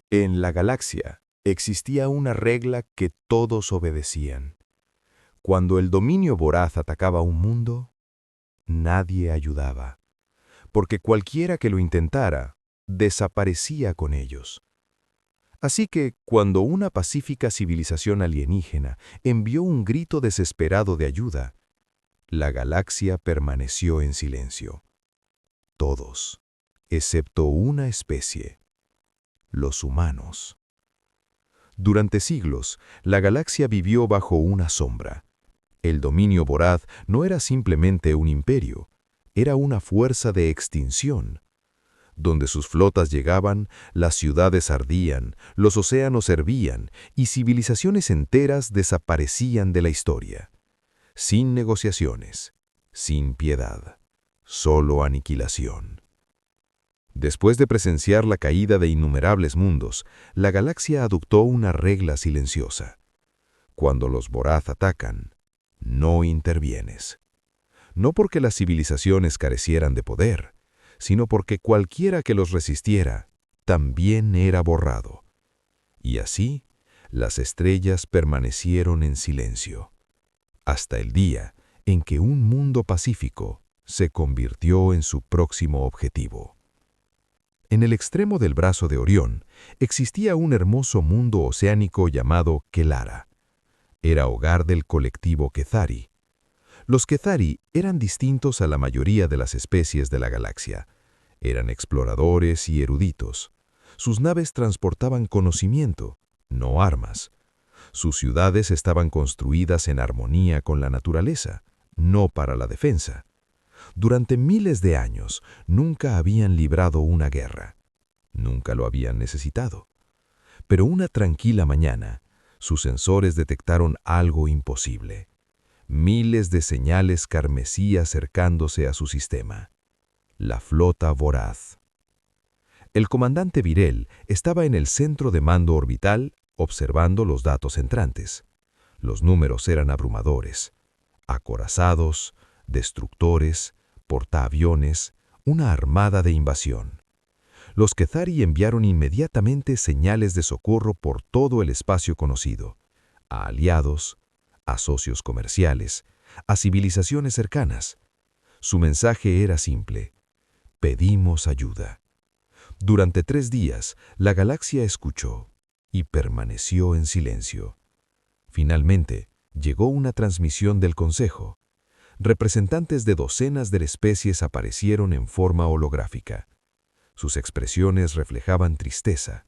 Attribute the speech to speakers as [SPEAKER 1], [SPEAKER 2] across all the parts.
[SPEAKER 1] En la galaxia existía una regla que todos obedecían. Cuando el dominio voraz atacaba un mundo, nadie ayudaba, porque cualquiera que lo intentara, desaparecía con ellos. Así que, cuando una pacífica civilización alienígena envió un grito desesperado de ayuda, la galaxia permaneció en silencio. Todos, excepto una especie, los humanos. Durante siglos, la galaxia vivió bajo una sombra. El dominio voraz no era simplemente un imperio, era una fuerza de extinción. Donde sus flotas llegaban, las ciudades ardían, los océanos hervían y civilizaciones enteras desaparecían de la historia. Sin negociaciones, sin piedad, solo aniquilación. Después de presenciar la caída de innumerables mundos, la galaxia adoptó una regla silenciosa. Cuando los voraz atacan, no intervienes. No porque las civilizaciones carecieran de poder, sino porque cualquiera que los resistiera también era borrado. Y así, las estrellas permanecieron en silencio, hasta el día en que un mundo pacífico se convirtió en su próximo objetivo. En el extremo del brazo de Orión existía un hermoso mundo oceánico llamado Kelara. Era hogar del colectivo Kethari. Los Kethari eran distintos a la mayoría de las especies de la galaxia. Eran exploradores y eruditos. Sus naves transportaban conocimiento, no armas. Sus ciudades estaban construidas en armonía con la naturaleza, no para la defensa. Durante miles de años nunca habían librado una guerra. Nunca lo habían necesitado. Pero una tranquila mañana, sus sensores detectaron algo imposible. Miles de señales carmesí acercándose a su sistema. La flota voraz. El comandante Virel estaba en el centro de mando orbital observando los datos entrantes. Los números eran abrumadores. Acorazados, destructores, portaaviones, una armada de invasión. Los Kethari enviaron inmediatamente señales de socorro por todo el espacio conocido, a aliados, a socios comerciales, a civilizaciones cercanas. Su mensaje era simple: pedimos ayuda. Durante 3 días, la galaxia escuchó y permaneció en silencio. Finalmente, llegó una transmisión del Consejo. Representantes de docenas de especies aparecieron en forma holográfica. Sus expresiones reflejaban tristeza,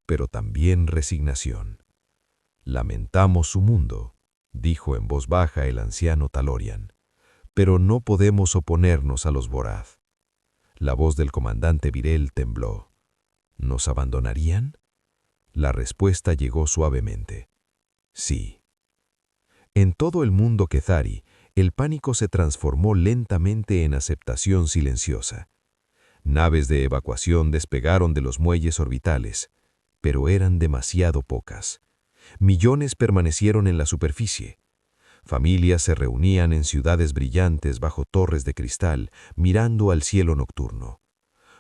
[SPEAKER 1] pero también resignación. «Lamentamos su mundo», dijo en voz baja el anciano Talorian, «pero no podemos oponernos a los voraz». La voz del comandante Virel tembló. ¿Nos abandonarían? La respuesta llegó suavemente. Sí. En todo el mundo Kethari, el pánico se transformó lentamente en aceptación silenciosa. Naves de evacuación despegaron de los muelles orbitales, pero eran demasiado pocas. Millones permanecieron en la superficie. Familias se reunían en ciudades brillantes bajo torres de cristal, mirando al cielo nocturno.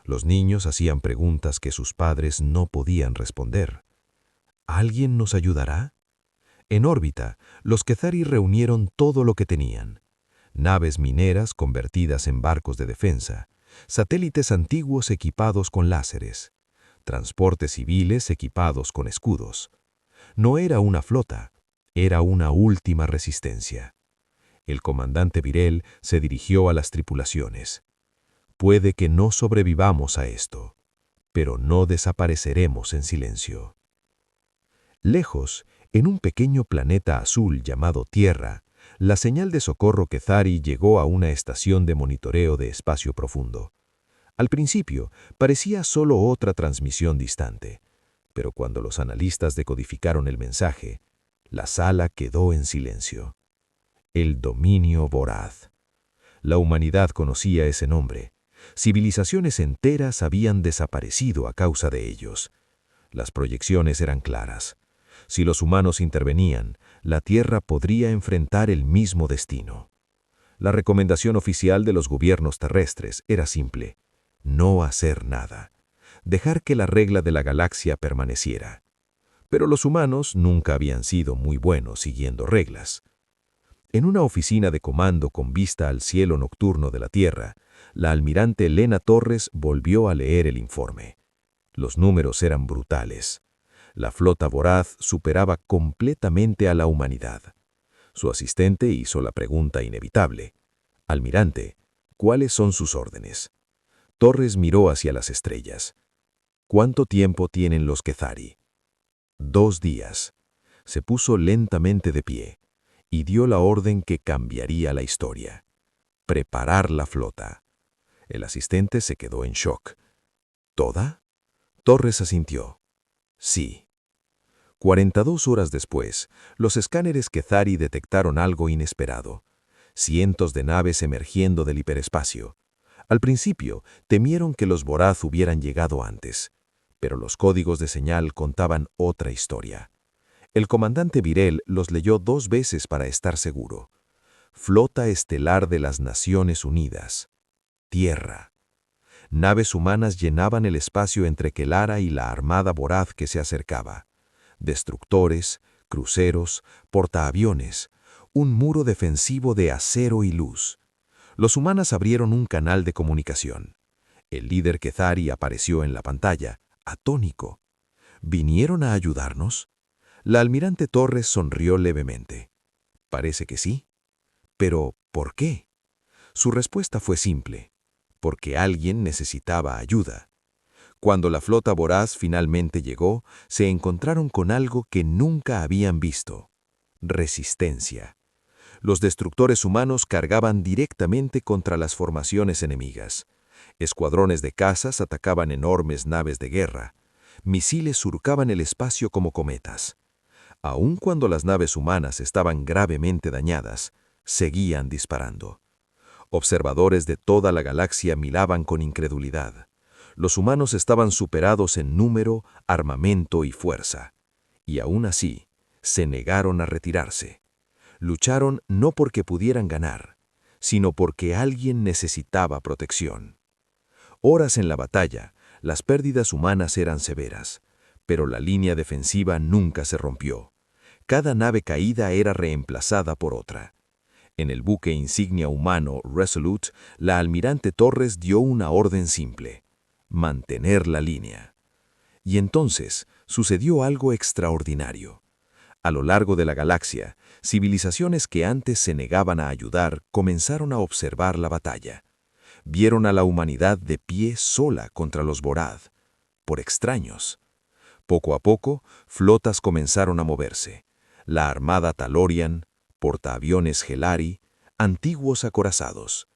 [SPEAKER 1] Los niños hacían preguntas que sus padres no podían responder. ¿Alguien nos ayudará? En órbita, los Kethari reunieron todo lo que tenían: naves mineras convertidas en barcos de defensa, satélites antiguos equipados con láseres, transportes civiles equipados con escudos. No era una flota, era una última resistencia. El comandante Virel se dirigió a las tripulaciones. Puede que no sobrevivamos a esto, pero no desapareceremos en silencio. Lejos, en un pequeño planeta azul llamado Tierra, la señal de socorro Kethari llegó a una estación de monitoreo de espacio profundo. Al principio, parecía solo otra transmisión distante, pero cuando los analistas decodificaron el mensaje, la sala quedó en silencio. El dominio voraz. La humanidad conocía ese nombre. Civilizaciones enteras habían desaparecido a causa de ellos. Las proyecciones eran claras. Si los humanos intervenían, la Tierra podría enfrentar el mismo destino. La recomendación oficial de los gobiernos terrestres era simple: no hacer nada. dejar que la regla de la galaxia permaneciera. Pero los humanos nunca habían sido muy buenos siguiendo reglas. En una oficina de comando con vista al cielo nocturno de la Tierra, la almirante Lena Torres volvió a leer el informe. Los números eran brutales. La flota voraz superaba completamente a la humanidad. Su asistente hizo la pregunta inevitable. «Almirante, ¿cuáles son sus órdenes?» Torres miró hacia las estrellas. «¿Cuánto tiempo tienen los Quethari?» 2 días. Se puso lentamente de pie y dio la orden que cambiaría la historia. Preparar la flota. El asistente se quedó en shock. ¿Toda? Torres asintió. Sí. 42 horas después, los escáneres Quethari detectaron algo inesperado. Cientos de naves emergiendo del hiperespacio. Al principio, temieron que los voraz hubieran llegado antes, pero los códigos de señal contaban otra historia. El comandante Virel los leyó 2 veces para estar seguro. Flota estelar de las Naciones Unidas. Tierra. Naves humanas llenaban el espacio entre Kelara y la armada voraz que se acercaba. Destructores, cruceros, portaaviones, un muro defensivo de acero y luz. Los humanos abrieron un canal de comunicación. El líder Quethari apareció en la pantalla, atónico. ¿Vinieron a ayudarnos? La almirante Torres sonrió levemente. Parece que sí. Pero, ¿por qué? Su respuesta fue simple. Porque alguien necesitaba ayuda. Cuando la flota voraz finalmente llegó, se encontraron con algo que nunca habían visto. Resistencia. Los destructores humanos cargaban directamente contra las formaciones enemigas. Escuadrones de cazas atacaban enormes naves de guerra. Misiles surcaban el espacio como cometas. Aun cuando las naves humanas estaban gravemente dañadas, seguían disparando. Observadores de toda la galaxia miraban con incredulidad. Los humanos estaban superados en número, armamento y fuerza. Y aún así, se negaron a retirarse. Lucharon no porque pudieran ganar, sino porque alguien necesitaba protección. Horas en la batalla, las pérdidas humanas eran severas, pero la línea defensiva nunca se rompió. Cada nave caída era reemplazada por otra. En el buque insignia humano Resolute, la almirante Torres dio una orden simple: mantener la línea. Y entonces sucedió algo extraordinario. A lo largo de la galaxia, civilizaciones que antes se negaban a ayudar comenzaron a observar la batalla. Vieron a la humanidad de pie sola contra los voraz, por extraños. Poco a poco, flotas comenzaron a moverse. La armada Talorian, portaaviones Gelari, antiguos acorazados.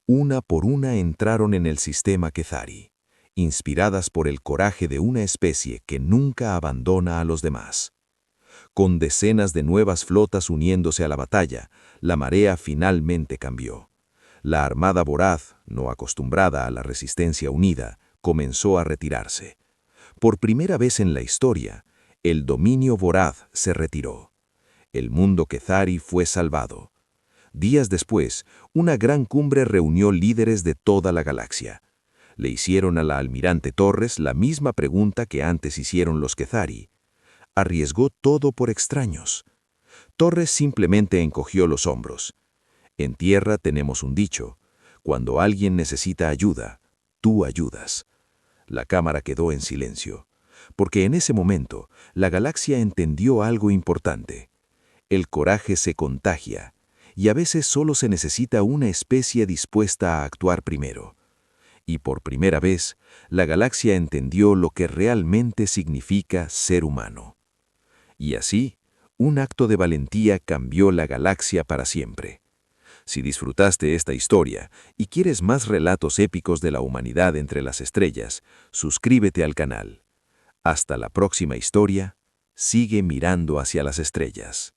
[SPEAKER 1] Una por una entraron en el sistema Quethari, inspiradas por el coraje de una especie que nunca abandona a los demás. Con decenas de nuevas flotas uniéndose a la batalla, la marea finalmente cambió. La armada voraz, no acostumbrada a la resistencia unida, comenzó a retirarse. Por primera vez en la historia, el dominio voraz se retiró. El mundo Quethari fue salvado. Días después, una gran cumbre reunió líderes de toda la galaxia. Le hicieron a la almirante Torres la misma pregunta que antes hicieron los Quethari. Arriesgó todo por extraños. Torres simplemente encogió los hombros. En tierra tenemos un dicho: cuando alguien necesita ayuda, tú ayudas. La cámara quedó en silencio, porque en ese momento la galaxia entendió algo importante. El coraje se contagia, y a veces solo se necesita una especie dispuesta a actuar primero. Y por primera vez, la galaxia entendió lo que realmente significa ser humano. Y así, un acto de valentía cambió la galaxia para siempre. Si disfrutaste esta historia y quieres más relatos épicos de la humanidad entre las estrellas, suscríbete al canal. Hasta la próxima historia, sigue mirando hacia las estrellas.